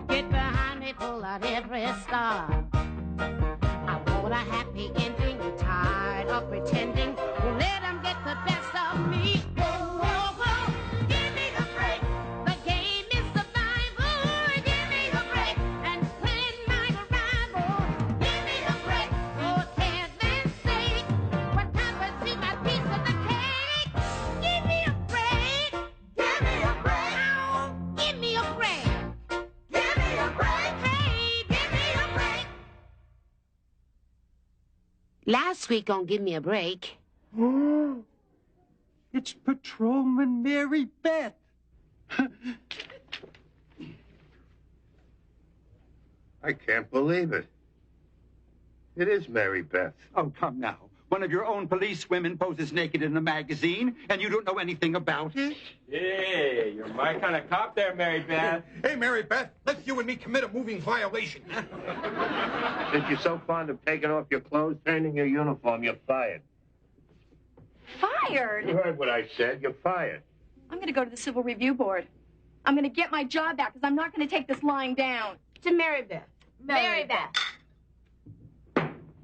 get behind me, pull out every star. I want a happy ending, tired of pretending. Well, let them get the best of me. Whoa, whoa, whoa, give me a break. The game is survival. Give me a break and plan my arrival. Give me a break, for heaven's sake. What happened to my piece of the cake? Give me a break. Give me a break. Oh, give me a break. Give me a break. Hey, give me a break. Last week on Give Me a Break. Oh, it's Patrolman Mary Beth. I can't believe it. It is Mary Beth. Oh, come now. One of your own police women poses naked in a magazine, and you don't know anything about it? Hey, you're my kind of cop there, Mary Beth. Hey, Mary Beth, let's you and me commit a moving violation. Since you're so fond of taking off your clothes, turning your uniform, you're fired. Fired? You heard what I said. You're fired. I'm going to go to the Civil Review Board. I'm going to get my job back because I'm not going to take this lying down. To Mary Beth. Mary Beth.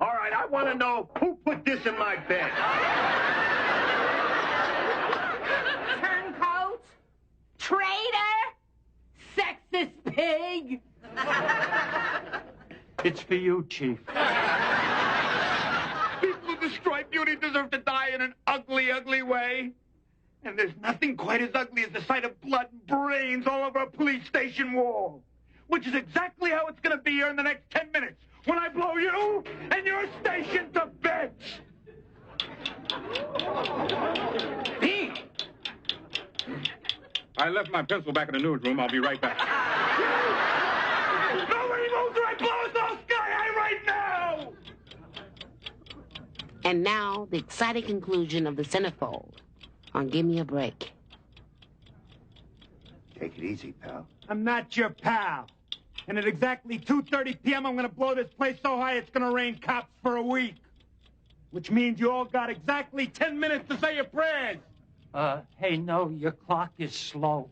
All right, I want to know who put this in my bed. Turncoat, traitor, sexist pig. It's for you, Chief. People who destroy beauty deserve to die in an ugly, ugly way. And there's nothing quite as ugly as the sight of blood and brains all over a police station wall. Which is exactly how it's going to be here in the next 10 minutes. When I blow you and your station to bits. Pete! I left my pencil back in the newsroom. I'll be right back. Nobody moves or I blow us all sky high right now! And now, the exciting conclusion of the Centerfold on Give Me a Break. Take it easy, pal. I'm not your pal. And at exactly 2:30 p.m., I'm going to blow this place so high it's going to rain cops for a week. Which means you all got exactly 10 minutes to say your prayers. Hey, no, your clock is slow.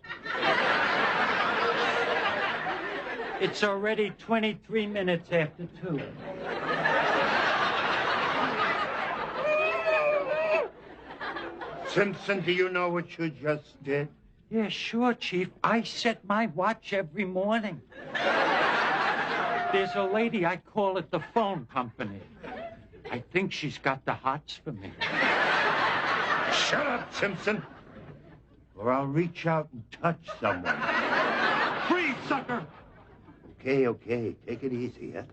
It's already 23 minutes after 2. Simpson, do you know what you just did? Yeah, sure, Chief. I set my watch every morning. There's a lady, I call it the phone company. I think she's got the hots for me. Shut up, Simpson, or I'll reach out and touch someone. Freeze, sucker! Okay, take it easy, huh?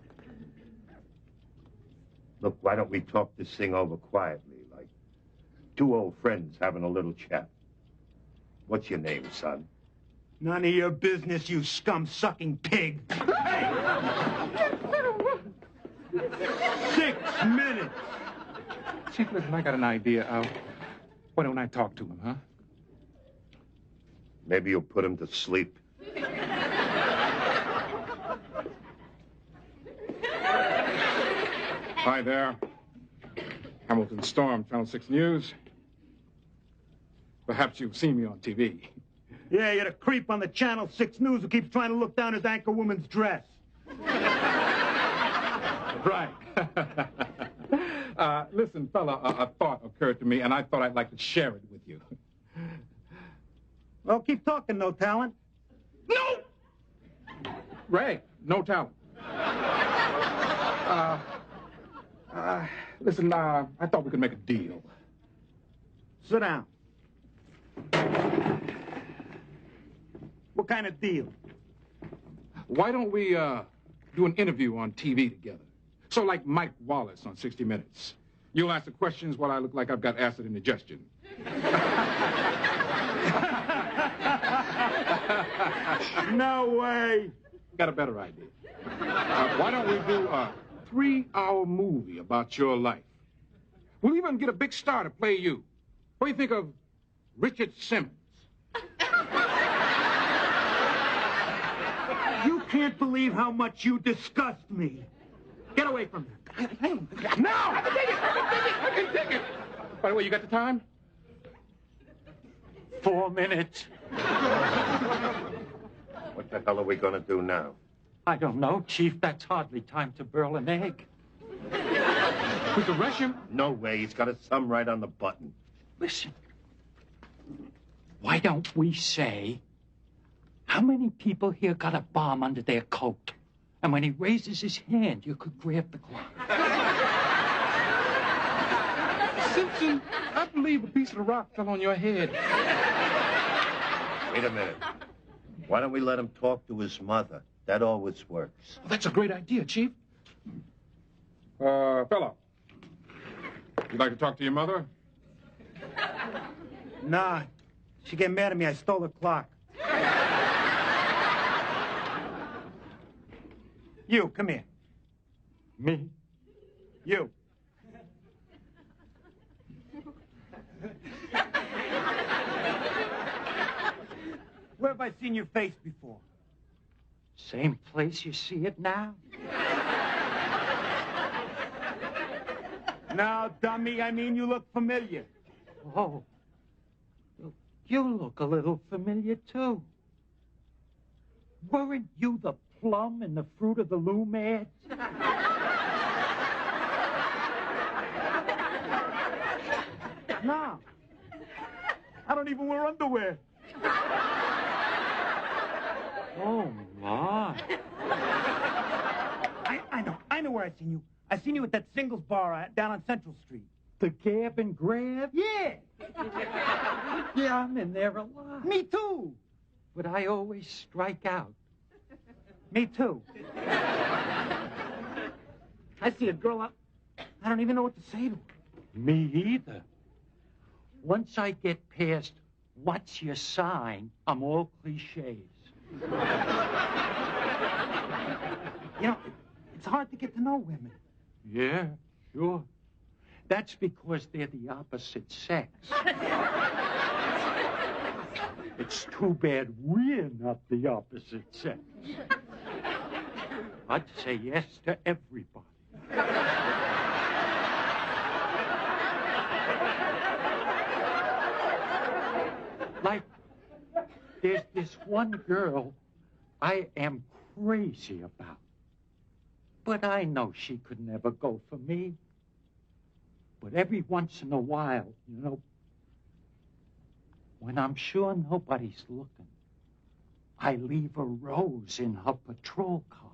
Look, why don't we talk this thing over quietly, like two old friends having a little chat. What's your name, son? None of your business, you scum-sucking pig. 6 minutes. Chief, listen, I got an idea. Why don't I talk to him, huh? Maybe you'll put him to sleep. Hi there. Hamilton Storm, Channel 6 News. Perhaps you've seen me on TV. Yeah, you're the creep on the Channel 6 News who keeps trying to look down his anchor woman's dress. Right. Listen, fella, a thought occurred to me, and I thought I'd like to share it with you. Well, keep talking, no talent. No! Ray, no talent. Listen, I thought we could make a deal. Sit down. What kind of deal? Why don't we do an interview on TV together? So like Mike Wallace on 60 Minutes. You'll answer questions while I look like I've got acid indigestion. No way. Got a better idea. Why don't we do a 3-hour movie about your life? We'll even get a big star to play you. What do you think of Richard Simmons? You can't believe how much you disgust me. Get away from him. No! I can take it! By the way, you got the time? 4 minutes. What the hell are we gonna do now? I don't know, Chief. That's hardly time to boil an egg. We could rush him. No way. He's got his thumb right on the button. Listen. Why don't we say, how many people here got a bomb under their coat? And when he raises his hand, you could grab the clock. Simpson, I believe a piece of the rock fell on your head. Wait a minute. Why don't we let him talk to his mother? That always works. Oh, that's a great idea, Chief. Fella, you'd like to talk to your mother? Nah. She get mad at me. I stole the clock. You, come here. Me? You. Where have I seen your face before? Same place you see it now? No, dummy, I mean you look familiar. Oh. You look a little familiar, too. Weren't you the plum in the Fruit of the Loom ads? No. I don't even wear underwear. Oh, my. I know where I seen you. I seen you at that singles bar down on Central Street. The Gab and Grab? Yeah. Yeah, I'm in there a lot. Me too. But I always strike out. Me too. I see a girl out. I don't even know what to say to her. Me either. Once I get past, what's your sign, I'm all cliches. You know, it's hard to get to know women. Yeah, sure. That's because they're the opposite sex. It's too bad we're not the opposite sex. I'd say yes to everybody. Like, there's this one girl I am crazy about. But I know she could never go for me. But every once in a while, you know, when I'm sure nobody's looking, I leave a rose in her patrol car.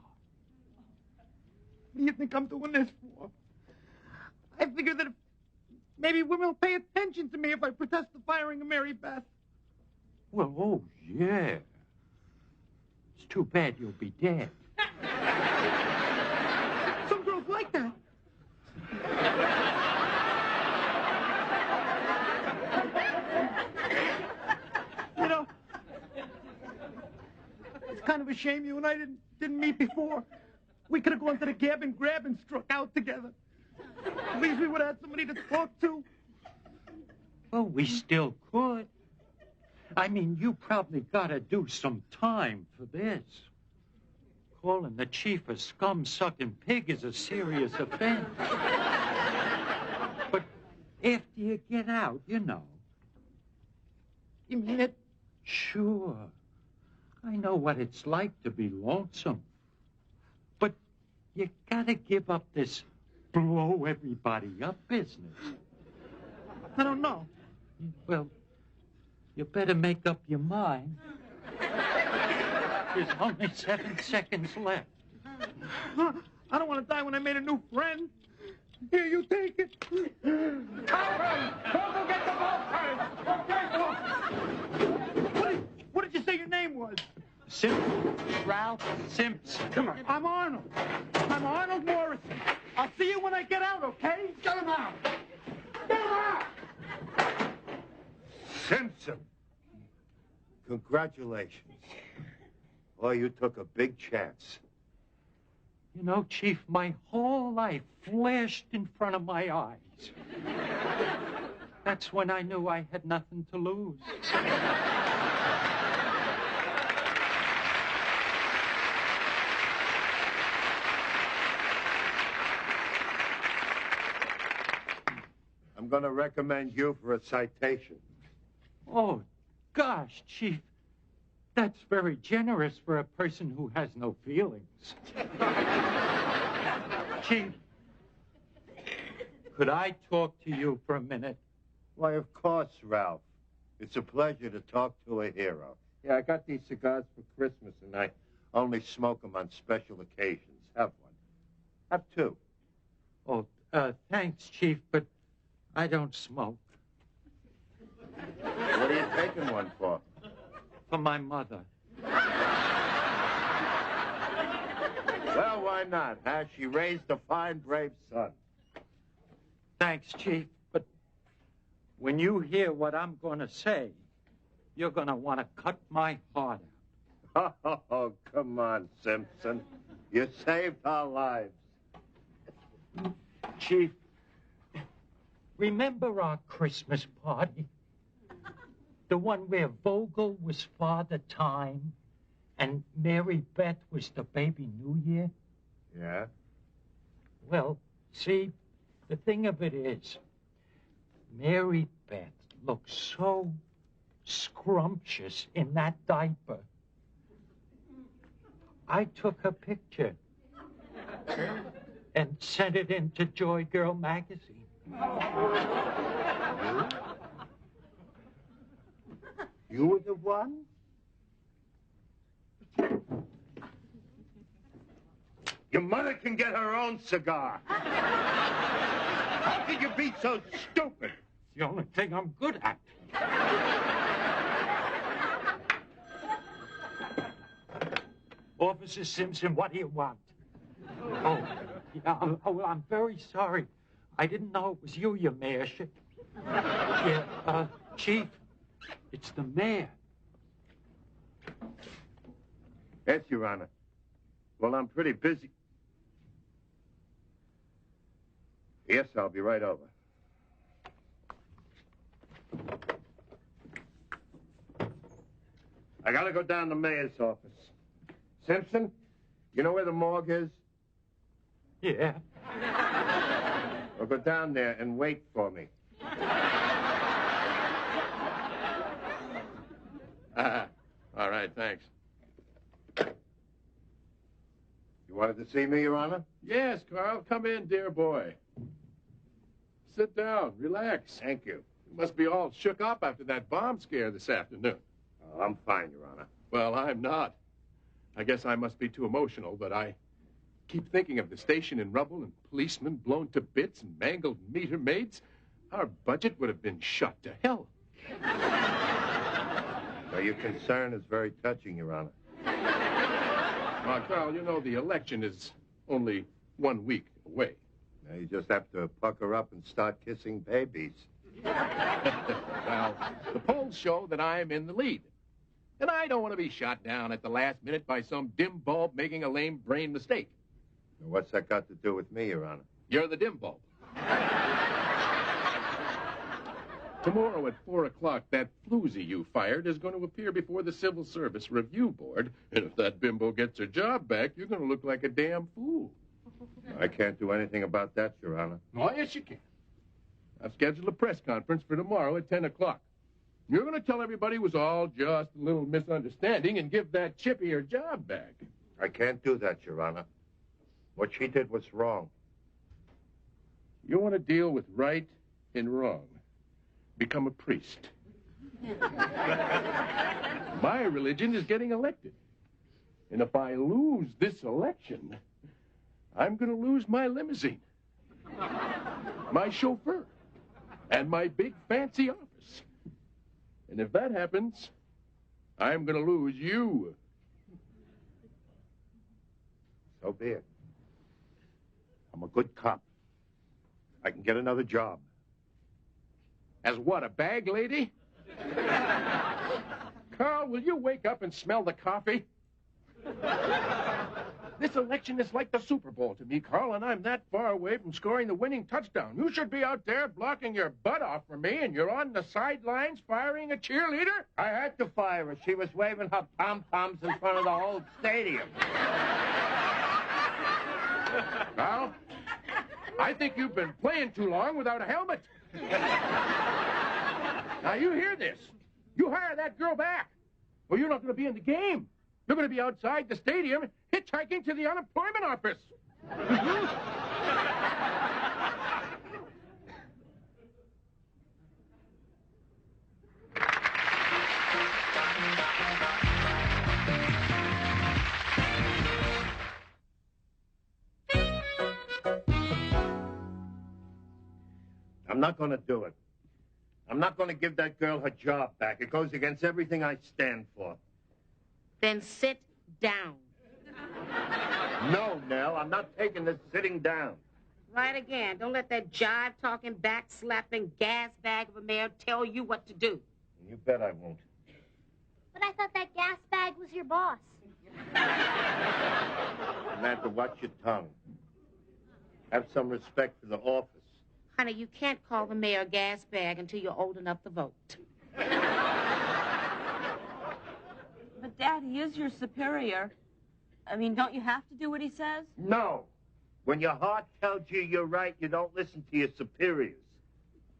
What do you think I'm doing this for? I figure that maybe women will pay attention to me if I protest the firing of Mary Beth. Well, oh, yeah. It's too bad you'll be dead. Some girls like that. You know, it's kind of a shame you and I didn't meet before. We could have gone to the Gab and Grab and struck out together. At least we would have had somebody to talk to. Well, we still could. I mean, you probably gotta do some time for this. Calling the chief a scum-sucking pig is a serious offense. But after you get out, you know. You mean it? Sure. I know what it's like to be lonesome. But you gotta give up this blow everybody up business. I don't know. Well, you better make up your mind. There's only 7 seconds left. I don't want to die when I made a new friend. Here, you take it. Calvin! Go get the ball first! What did you say your name was? Simpson. Ralph Simpson. Come on. I'm Arnold. I'm Arnold Morrison. I'll see you when I get out, okay? Get him out! Get him out! Simpson! Congratulations. Oh, you took a big chance. You know, Chief, my whole life flashed in front of my eyes. That's when I knew I had nothing to lose. I'm going to recommend you for a citation. Oh, gosh, Chief. That's very generous for a person who has no feelings. Chief, could I talk to you for a minute? Why, of course, Ralph. It's a pleasure to talk to a hero. Yeah, I got these cigars for Christmas, and I only smoke them on special occasions. Have one. Have two. Oh, thanks, Chief, but I don't smoke. What are you taking one for? For my mother. Well, why not, huh? She raised a fine, brave son. Thanks, Chief, but when you hear what I'm going to say, you're going to want to cut my heart out. Oh, come on, Simpson. You saved our lives. Chief, remember our Christmas party? The one where Vogel was Father Time and Mary Beth was the baby New Year? Yeah? Well, see, the thing of it is, Mary Beth looked so scrumptious in that diaper. I took her picture and sent it into Joy Girl magazine. You were the one? Your mother can get her own cigar. How could you be so stupid? It's the only thing I'm good at. Officer Simpson, what do you want? Oh, yeah, I'm very sorry. I didn't know it was you, your mayorship. Yeah, Chief, it's the mayor. Yes, Your Honor. Well, I'm pretty busy. Yes, I'll be right over. I gotta go down to the mayor's office. Simpson, you know where the morgue is? Yeah. Well, go down there and wait for me. All right, thanks. You wanted to see me, Your Honor? Yes, Carl, come in, dear boy. Sit down, relax. Thank you. You must be all shook up after that bomb scare this afternoon. Oh, I'm fine, Your Honor. Well, I'm not. I guess I must be too emotional, but I keep thinking of the station in rubble and policemen blown to bits and mangled meter maids. Our budget would have been shot to hell. Well, your concern is very touching, Your Honor. Well, Carl, you know the election is only 1 week away. Now, you just have to pucker up and start kissing babies. Well, the polls show that I'm in the lead. And I don't want to be shot down at the last minute by some dim bulb making a lame brain mistake. Now, what's that got to do with me, Your Honor? You're the dim bulb. Tomorrow at 4 o'clock, that floozy you fired is going to appear before the Civil Service Review Board. And if that bimbo gets her job back, you're going to look like a damn fool. I can't do anything about that, Your Honor. Oh, yes, you can. I've scheduled a press conference for tomorrow at 10 o'clock. You're going to tell everybody it was all just a little misunderstanding and give that chippy her job back. I can't do that, Your Honor. What she did was wrong. You want to deal with right and wrong. Become a priest. My religion is getting elected. And if I lose this election, I'm going to lose my limousine, my chauffeur, and my big fancy office. And if that happens, I'm going to lose you. So be it. I'm a good cop. I can get another job. As what, a bag lady? Carl, will you wake up and smell the coffee? This election is like the Super Bowl to me, Carl, and I'm that far away from scoring the winning touchdown. You should be out there blocking your butt off for me, and you're on the sidelines firing a cheerleader? I had to fire her. She was waving her pom-poms in front of the whole stadium. Carl, I think you've been playing too long without a helmet. Now, you hear this. You hire that girl back. Well, you're not going to be in the game. You're going to be outside the stadium hitchhiking to the unemployment office. I'm not going to do it. I'm not going to give that girl her job back. It goes against everything I stand for. Then sit down. No, Nell, I'm not taking this sitting down. Right again. Don't let that jive-talking, back-slapping gas bag of a mayor tell you what to do. You bet I won't. But I thought that gas bag was your boss. Samantha, watch your tongue. Have some respect for the office. Honey, you can't call the mayor a gas bag until you're old enough to vote. But, Dad, he is your superior. I mean, don't you have to do what he says? No. When your heart tells you you're right, you don't listen to your superiors.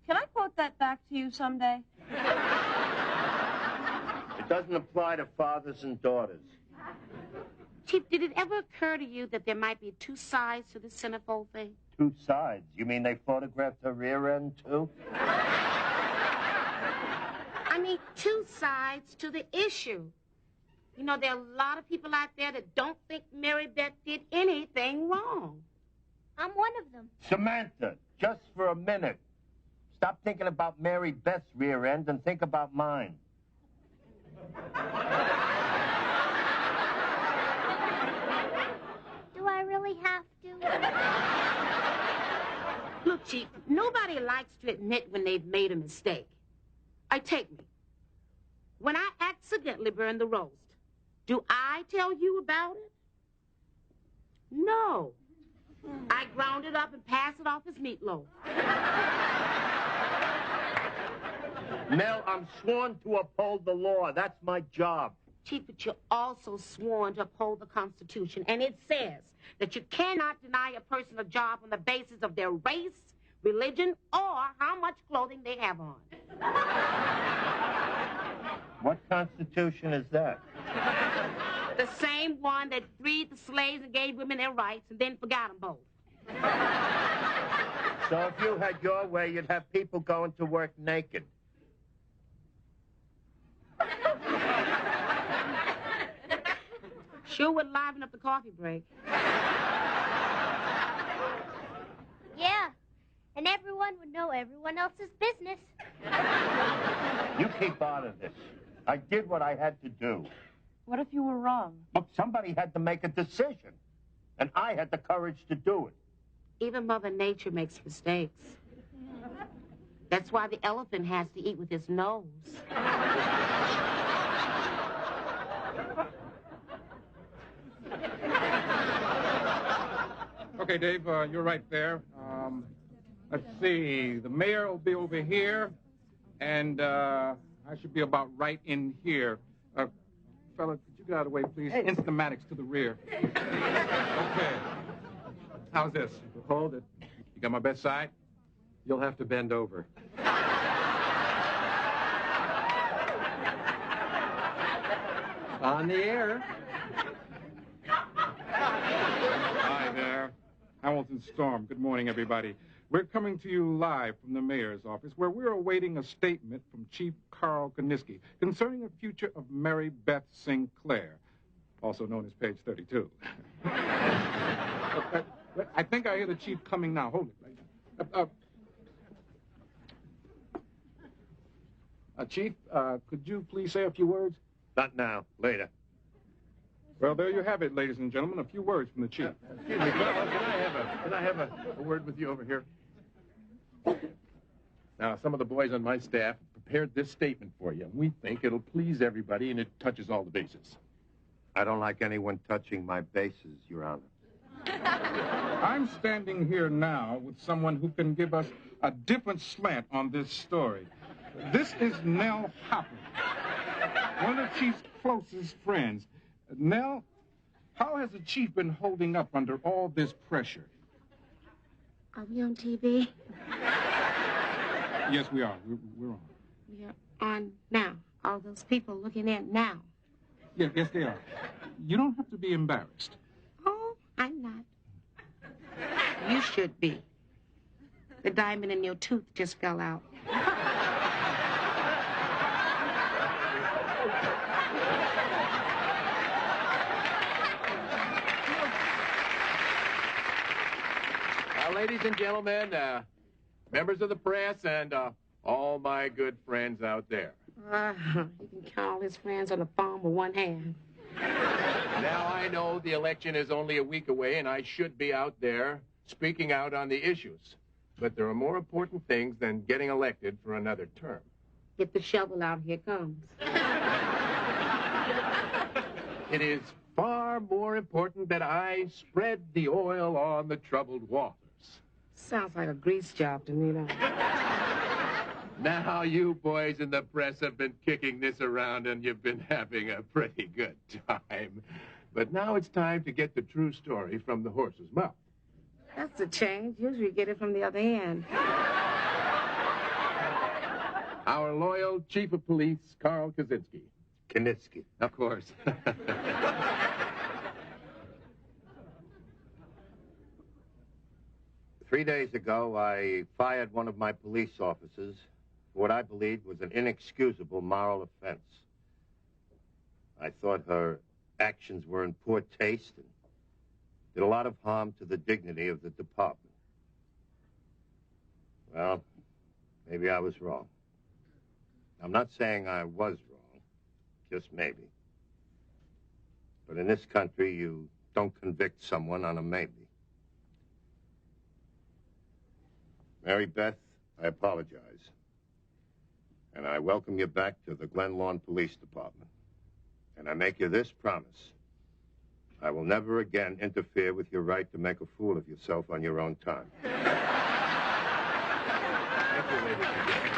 Can I quote that back to you someday? It doesn't apply to fathers and daughters. Chief, did it ever occur to you that there might be two sides to the Centerfold thing? Two sides? You mean they photographed her rear end, too? I mean, two sides to the issue. You know, there are a lot of people out there that don't think Mary Beth did anything wrong. I'm one of them. Samantha, just for a minute. Stop thinking about Mary Beth's rear end and think about mine. Do I really have to? Look, Chief, nobody likes to admit when they've made a mistake. Take me. When I accidentally burned the roast, do I tell you about it? No. I ground it up and passed it off as meatloaf. Nell, I'm sworn to uphold the law. That's my job. Chief, but you're also sworn to uphold the Constitution, and it says that you cannot deny a person a job on the basis of their race, religion, or how much clothing they have on. What Constitution is that? The same one that freed the slaves and gave women their rights and then forgot them both. So if you had your way, you'd have people going to work naked. Sure would liven up the coffee break. Yeah, and everyone would know everyone else's business. You keep out of this. I did what I had to do. What if you were wrong? Look, somebody had to make a decision, and I had the courage to do it. Even Mother Nature makes mistakes. That's why the elephant has to eat with his nose. Okay, Dave, you're right there. Let's see. The mayor will be over here, and I should be about right in here. Fella, could you get out of the way, please? Hey. Instamatics to the rear. Okay. How's this? Hold it. You got my best side? You'll have to bend over. On the air. Hi there. Hamilton Storm. Good morning, everybody. We're coming to you live from the mayor's office, where we're awaiting a statement from Chief Carl Koniski concerning the future of Mary Beth Sinclair, also known as Page 32. I think I hear the chief coming now. Hold it. Chief, could you please say a few words? Not now. Later. Well, there you have it, ladies and gentlemen. A few words from the chief. Excuse me, fellas, can I have a word with you over here? Now, some of the boys on my staff prepared this statement for you, and we think it'll please everybody, and it touches all the bases. I don't like anyone touching my bases, Your Honor. I'm standing here now with someone who can give us a different slant on this story. This is Nell Hopper, one of the chief's closest friends. Nell, how has the chief been holding up under all this pressure? Are we on TV? Yes, we are. We're on. We are on now. All those people looking in now. Yes, they are. You don't have to be embarrassed. Oh, I'm not. You should be. The diamond in your tooth just fell out. Ladies and gentlemen, members of the press, and all my good friends out there. You can count all his friends on the palm of one hand. Now, I know the election is only a week away, and I should be out there speaking out on the issues. But there are more important things than getting elected for another term. Get the shovel out, here it comes. It is far more important that I spread the oil on the troubled waters. Sounds like a grease job to me, though. Now you boys in the press have been kicking this around and you've been having a pretty good time. But now it's time to get the true story from the horse's mouth. That's a change. Usually you get it from the other end. Our loyal chief of police, Carl Kaczynski. Knitsky. Of course. 3 days ago, I fired one of my police officers for what I believed was an inexcusable moral offense. I thought her actions were in poor taste and did a lot of harm to the dignity of the department. Well, maybe I was wrong. I'm not saying I was wrong, just maybe. But in this country, you don't convict someone on a maybe. Mary Beth, I apologize. And I welcome you back to the Glen Lawn Police Department. And I make you this promise. I will never again interfere with your right to make a fool of yourself on your own time. Thank you, ladies and gentlemen.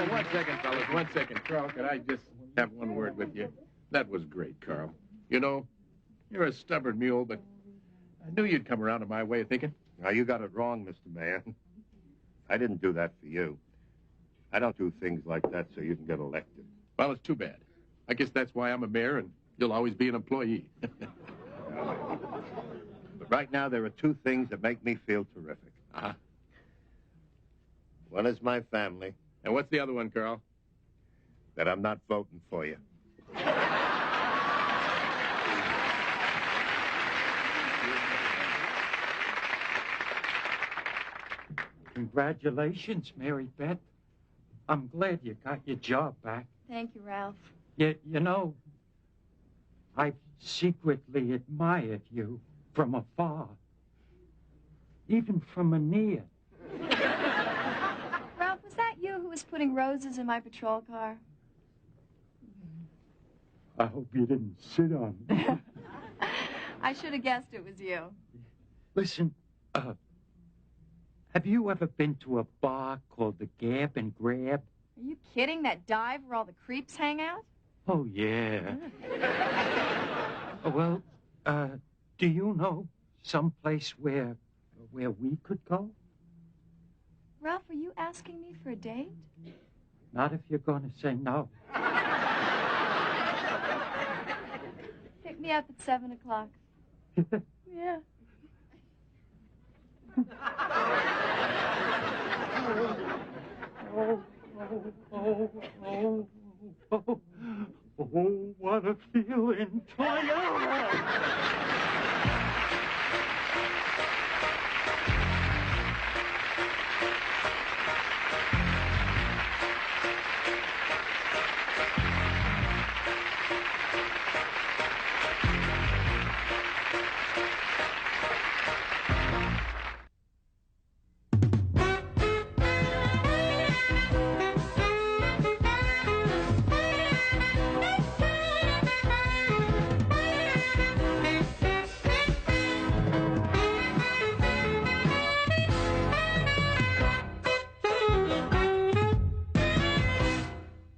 1 second, fellas, 1 second. Carl, could I just have one word with you? That was great, Carl. You know, you're a stubborn mule, but I knew you'd come around to my way of thinking. Now, you got it wrong, Mr. Mayor. I didn't do that for you. I don't do things like that so you can get elected. Well, it's too bad. I guess that's why I'm a mayor, and you'll always be an employee. But right now, there are 2 things that make me feel terrific. Uh-huh. One is my family. And what's the other one, Carl? That I'm not voting for you. Congratulations, Mary Beth. I'm glad you got your job back. Thank you, Ralph. You know, I've secretly admired you from afar. Even from a near. Ralph, was that you who was putting roses in my patrol car? I hope you didn't sit on me. I should have guessed it was you. Listen, have you ever been to a bar called the Gab and Grab? Are you kidding? That dive where all the creeps hang out? Oh, yeah. Well, do you know someplace where we could go? Ralph, are you asking me for a date? Not if you're going to say no. Pick me up at 7 o'clock. Yeah. Oh, what a feeling. Toyota!